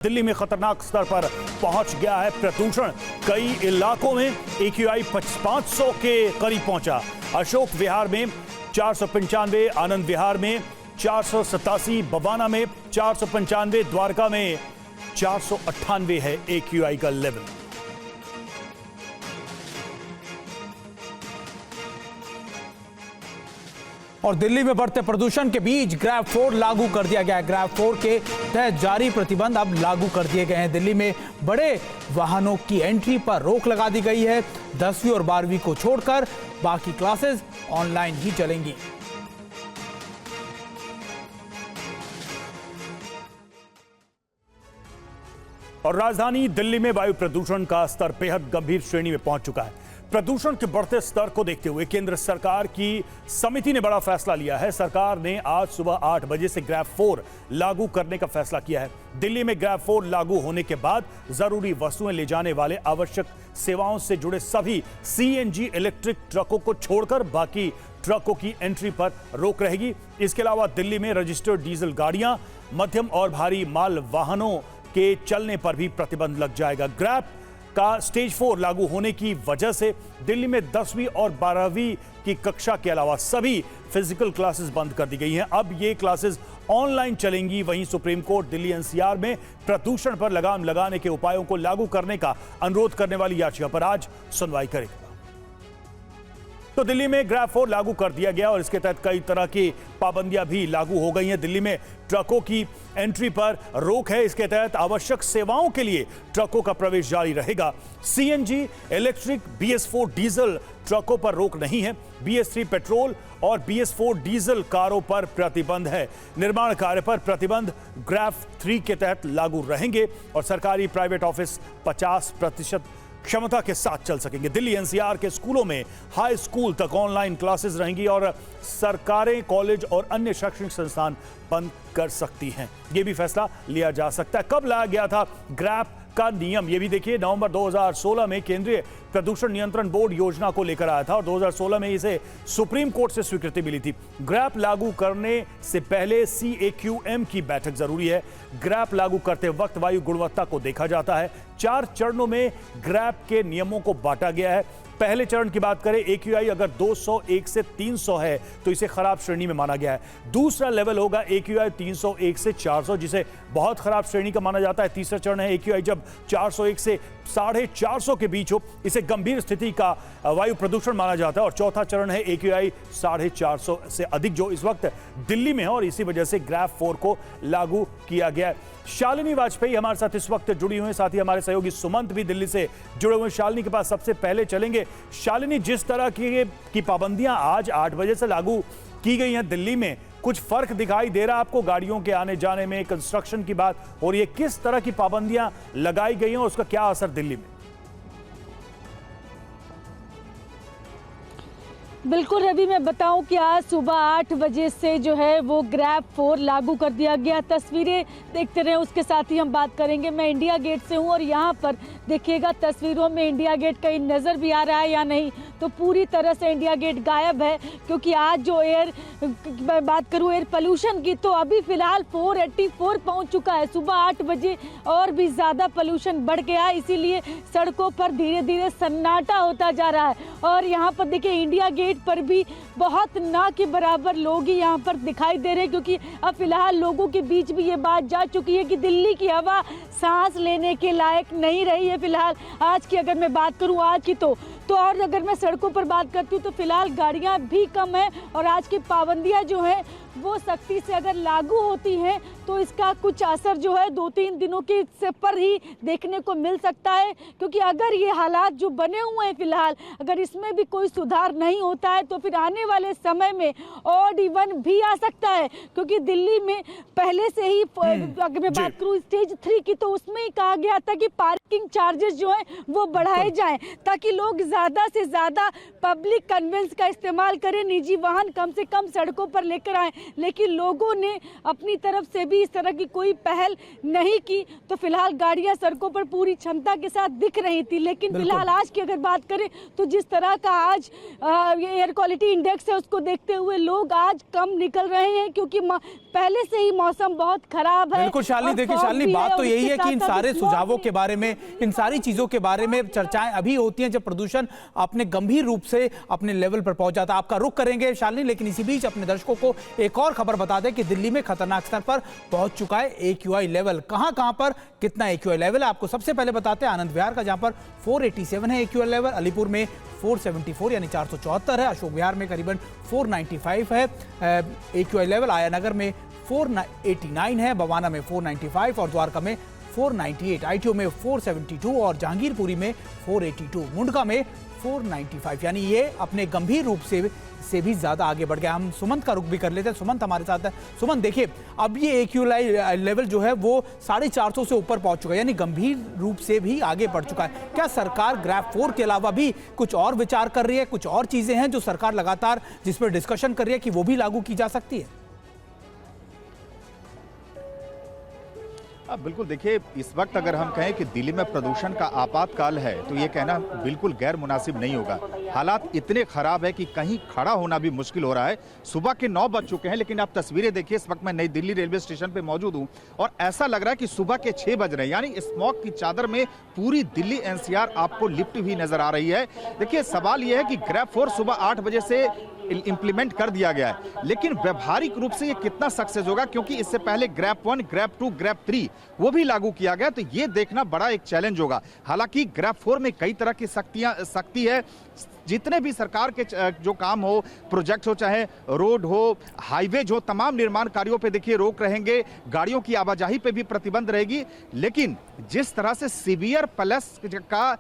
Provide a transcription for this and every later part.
दिल्ली में खतरनाक स्तर पर पहुंच गया है प्रदूषण। कई इलाकों में AQI 500 के करीब पहुंचा। अशोक विहार में 495, आनंद विहार में 487, बवाना में 495, द्वारका में 498 है AQI का लेवल। और दिल्ली में बढ़ते प्रदूषण के बीच ग्रैब 4 लागू कर दिया गया है। ग्रैब 4 के तहत जारी प्रतिबंध अब लागू कर दिए गए हैं। दिल्ली में बड़े वाहनों की एंट्री पर रोक लगा दी गई है। 10वीं और 12वीं को छोड़कर बाकी क्लासेस ऑनलाइन ही चलेंगी। और राजधानी दिल्ली में वायु प्रदूषण का स्तर बेहद गंभीर श्रेणी में पहुंच चुका है। प्रदूषण के बढ़ते स्तर को देखते हुए केंद्र सरकार की समिति ने बड़ा फैसला लिया है। सरकार ने आज सुबह 8 बजे से ग्रैब 4 लागू करने का फैसला किया है। दिल्ली में ग्रैब 4 लागू होने के बाद जरूरी वस्तुएं ले जाने वाले आवश्यक सेवाओं से जुड़े सभी CNG इलेक्ट्रिक ट्रकों को छोड़कर बाकी ट्रकों की एंट्री पर रोक रहेगी। इसके अलावा दिल्ली में रजिस्टर्ड डीजल गाड़ियां, मध्यम और भारी माल वाहनों के चलने पर भी प्रतिबंध लग जाएगा। ग्रैब का स्टेज 4 लागू होने की वजह से दिल्ली में 10वीं और 12वीं की कक्षा के अलावा सभी फिजिकल क्लासेस बंद कर दी गई हैं। अब ये क्लासेस ऑनलाइन चलेंगी। वहीं सुप्रीम कोर्ट दिल्ली NCR में प्रदूषण पर लगाम लगाने के उपायों को लागू करने का अनुरोध करने वाली याचिका पर आज सुनवाई करेगा। तो दिल्ली में ग्रैब 4 लागू कर दिया गया और इसके तहत कई तरह की पाबंदियां भी लागू हो गई हैं। दिल्ली में ट्रकों की एंट्री पर रोक है। इसके तहत आवश्यक सेवाओं के लिए ट्रकों का प्रवेश जारी रहेगा। CNG इलेक्ट्रिक BS4 डीजल ट्रकों पर रोक नहीं है। BS3 पेट्रोल और BS4 डीजल कारों पर प्रतिबंध है। निर्माण कार्य पर प्रतिबंध ग्रैब 3 के तहत लागू रहेंगे और सरकारी प्राइवेट ऑफिस 50% क्षमता के साथ चल सकेंगे। दिल्ली NCR के स्कूलों में हाई स्कूल तक ऑनलाइन क्लासेस रहेंगी और सरकारें, कॉलेज और अन्य शैक्षणिक संस्थान बंद कर सकती हैं। यह भी फैसला लिया जा सकता है। कब लाया गया था ग्रैब का नियम, ये भी देखिए। नवंबर 2016 में केंद्रीय प्रदूषण नियंत्रण बोर्ड योजना को लेकर आया था और 2016 में इसे सुप्रीम कोर्ट से स्वीकृति मिली थी। ग्रैब लागू करने से पहले CAQM की बैठक जरूरी है। ग्रैब लागू करते वक्त वायु गुणवत्ता को देखा जाता है। 4 चरणों में ग्रैब के नियमों को बांटा गया है। पहले चरण की बात करें, AQI अगर 201 से 300 है तो इसे खराब श्रेणी में माना गया है। दूसरा लेवल होगा AQI 301 से 400, जिसे बहुत खराब श्रेणी का माना जाता है। तीसरा चरण है AQI जब 401 से 450 के बीच हो, इसे गंभीर स्थिति का वायु प्रदूषण माना जाता है। और चौथा चरण है AQI 450 से अधिक, जो इस वक्त दिल्ली में है और इसी वजह से ग्रैब 4 को लागू किया गया है। शालिनी वाजपेयी हमारे साथ इस वक्त जुड़ी हुई हैं, साथ ही हमारे सहयोगी सुमंत भी दिल्ली से जुड़े हुए। शालिनी के पास सबसे पहले चलेंगे। शालिनी, जिस तरह की पाबंदियां आज 8 बजे से लागू की गई हैं दिल्ली में, कुछ फर्क दिखाई दे रहा है आपको गाड़ियों के आने जाने में? कंस्ट्रक्शन की बात हो रही है, किस तरह की पाबंदियां लगाई गई हैं और उसका क्या असर दिल्ली में? बिल्कुल रवि, मैं बताऊं कि आज सुबह 8 बजे से जो है वो ग्रैब 4 लागू कर दिया गया। तस्वीरें देखते रहे, उसके साथ ही हम बात करेंगे। मैं इंडिया गेट से हूं और यहाँ पर देखिएगा तस्वीरों में इंडिया गेट कहीं नज़र भी आ रहा है या नहीं, तो पूरी तरह से इंडिया गेट गायब है। क्योंकि आज जो मैं बात करूँ एयर पोल्यूशन की, तो अभी फ़िलहाल 484 पहुँच चुका है। सुबह 8 बजे और भी ज़्यादा पोल्यूशन बढ़ गया है, इसीलिए सड़कों पर धीरे धीरे सन्नाटा होता जा रहा है। और यहाँ पर देखिए इंडिया गेट पर भी बहुत ना के बराबर लोग ही यहाँ पर दिखाई दे रहे हैं। क्योंकि अब फिलहाल लोगों के बीच भी ये बात जा चुकी है कि दिल्ली की हवा सांस लेने के लायक नहीं रही है। फिलहाल आज की अगर मैं बात करूँ आज की तो और अगर मैं सड़कों पर बात करती हूँ तो फिलहाल गाड़ियाँ भी कम हैं और आज की पाबंदियाँ जो हैं वो सख्ती से अगर लागू होती हैं तो इसका कुछ असर जो है 2-3 दिनों के पर ही देखने को मिल सकता है। क्योंकि अगर ये हालात जो बने हुए हैं फिलहाल, अगर इसमें भी कोई सुधार नहीं होता है तो फिर आने वाले समय में ऑड इवन भी आ सकता है। क्योंकि दिल्ली में पहले से ही अगर मैं बात करूँ स्टेज 3 की, तो उसमें ही कहा गया था कि पार्किंग चार्जेस जो हैं वो बढ़ाए जाएं ताकि लोग ज़्यादा से ज़्यादा पब्लिक कन्वेंस का इस्तेमाल करें, निजी वाहन कम से कम सड़कों पर लेकर आएँ। लेकिन लोगों ने अपनी तरफ से भी इस तरह की कोई पहल नहीं की। तो फिलहाल गाड़ियां सड़कों पर पूरी क्षमता के साथ दिख रही थी, लेकिन फिलहाल आज की अगर बात करें तो जिस तरह का आज ये एयर क्वालिटी इंडेक्स है उसको देखते हुए लोग आज कम निकल रहे हैं, क्योंकि पहले से ही मौसम बहुत खराब है। बिल्कुल शालिनी, देखिए शालिनी, बात तो यही है कि इन सारे सुझावों के बारे में, इन सारी चीजों के बारे में चर्चाएं अभी होती हैं जब प्रदूषण अपने गंभीर रूप से अपने लेवल पर पहुंच जाता है। आपका रुख करेंगे शालिनी, लेकिन इसी बीच अपने दर्शकों को एक और खबर बता दें कि दिल्ली में खतरनाक स्तर पर पहुंच चुका है AQI लेवल। कहां पर कितना AQI लेवल है आपको सबसे पहले बताते हैं। आनंद विहार का जहां पर 487 है AQI लेवल, अलीपुर में 474 यानी 474 है, अशोक विहार में करीबन 495 है AQI लेवल, आया नगर में 489 है, बवाना में 495 और द्वारका में 498, ITO में 472 और जहांगीरपुरी में 482, मुंडका में 495, यानी ये अपने गंभीर रूप से भी ज्यादा आगे बढ़ गया। हम सुमंत का रुख भी कर लेते हैं। सुमंत हमारे साथ है। सुमंत, देखिए अब ये AQI लेवल जो है वो 450 से ऊपर पहुंच चुका है, यानी गंभीर रूप से भी आगे बढ़ चुका है। क्या सरकार ग्रैफ 4 के अलावा भी कुछ और विचार कर रही है? कुछ और चीजें हैं जो सरकार लगातार जिस पर डिस्कशन कर रही है कि वो भी लागू की जा सकती है? बिल्कुल, देखिए इस वक्त अगर हम कहें कि दिल्ली में प्रदूषण का आपातकाल है तो ये कहना बिल्कुल गैर मुनासिब नहीं होगा। हालात इतने खराब है कि कहीं खड़ा होना भी मुश्किल हो रहा है। सुबह के 9 बज चुके हैं, लेकिन आप तस्वीरें देखिए, इस वक्त मैं नई दिल्ली रेलवे स्टेशन पे मौजूद हूं और ऐसा लग रहा है कि सुबह के 6 बज रहे हैं, यानी स्मॉग की चादर में पूरी दिल्ली NCR आपको लिपटी हुई नजर आ रही है। देखिए सवाल यह है कि ग्रैब 4 सुबह 8 बजे से इंप्लीमेंट कर दिया गया है, लेकिन व्यवहारिक रूप से ये कितना सक्सेस होगा, क्योंकि इससे पहले ग्रैब 1, ग्रैब 2, ग्रैब 3 वो भी लागू किया गया, तो ये देखना बड़ा एक चैलेंज होगा। हालांकि ग्रैब 4 में कई तरह की सख्ती है। जितने भी सरकार के जो काम हो, प्रोजेक्ट हो, चाहे रोड हो, हाईवे हो, तमाम निर्माण कार्यों पे देखिए रोक रहेंगे, गाड़ियों की आवाजाही पे भी प्रतिबंध रहेगी। लेकिन जिस तरह से सीवियर प्लस का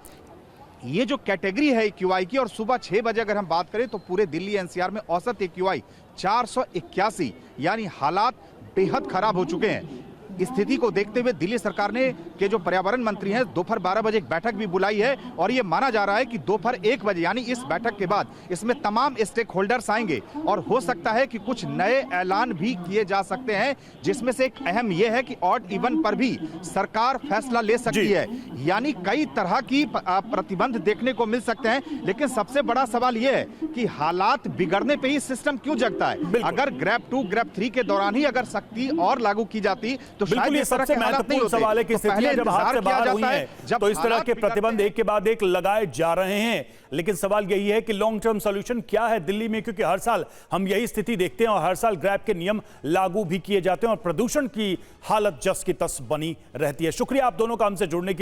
ये जो कैटेगरी है AQI की, और सुबह 6 बजे अगर हम बात करें तो पूरे दिल्ली NCR में औसत AQI 481, यानी हालात बेहद खराब हो चुके हैं। स्थिति को देखते हुए दिल्ली सरकार ने के जो पर्यावरण मंत्री हैं दोपहर 12 बजे एक बैठक भी बुलाई है और ये माना जा रहा है कि दोपहर 1 बजे यानी इस बैठक के बाद इसमें तमाम स्टेक होल्डर्स आएंगे और हो सकता है कि कुछ नए ऐलान भी किए जा सकते हैं, जिसमें से एक अहम यह है कि ऑड इवन पर भी सरकार फैसला ले सकती है, यानी कई तरह की प्रतिबंध देखने को मिल सकते हैं। लेकिन सबसे बड़ा सवाल यह है कि हालात बिगड़ने पे ही सिस्टम क्यों जगता है। अगर ग्रैब 2, ग्रैब 3 के दौरान ही अगर सख्ती और लागू की जाती तो बिल्कुल ये सबसे महत्वपूर्ण सवाल है कि स्थितियां जब हाथ से बाहर हुई हैं तो इस तरह के प्रतिबंध एक के बाद एक लगाए जा रहे हैं। लेकिन सवाल यही है कि लॉन्ग टर्म सॉल्यूशन क्या है दिल्ली में, क्योंकि हर साल हम यही स्थिति देखते हैं और हर साल ग्रैब के नियम लागू भी किए जाते हैं और प्रदूषण की हालत जस की तस बनी रहती है। शुक्रिया आप दोनों का हमसे जुड़ने के लिए।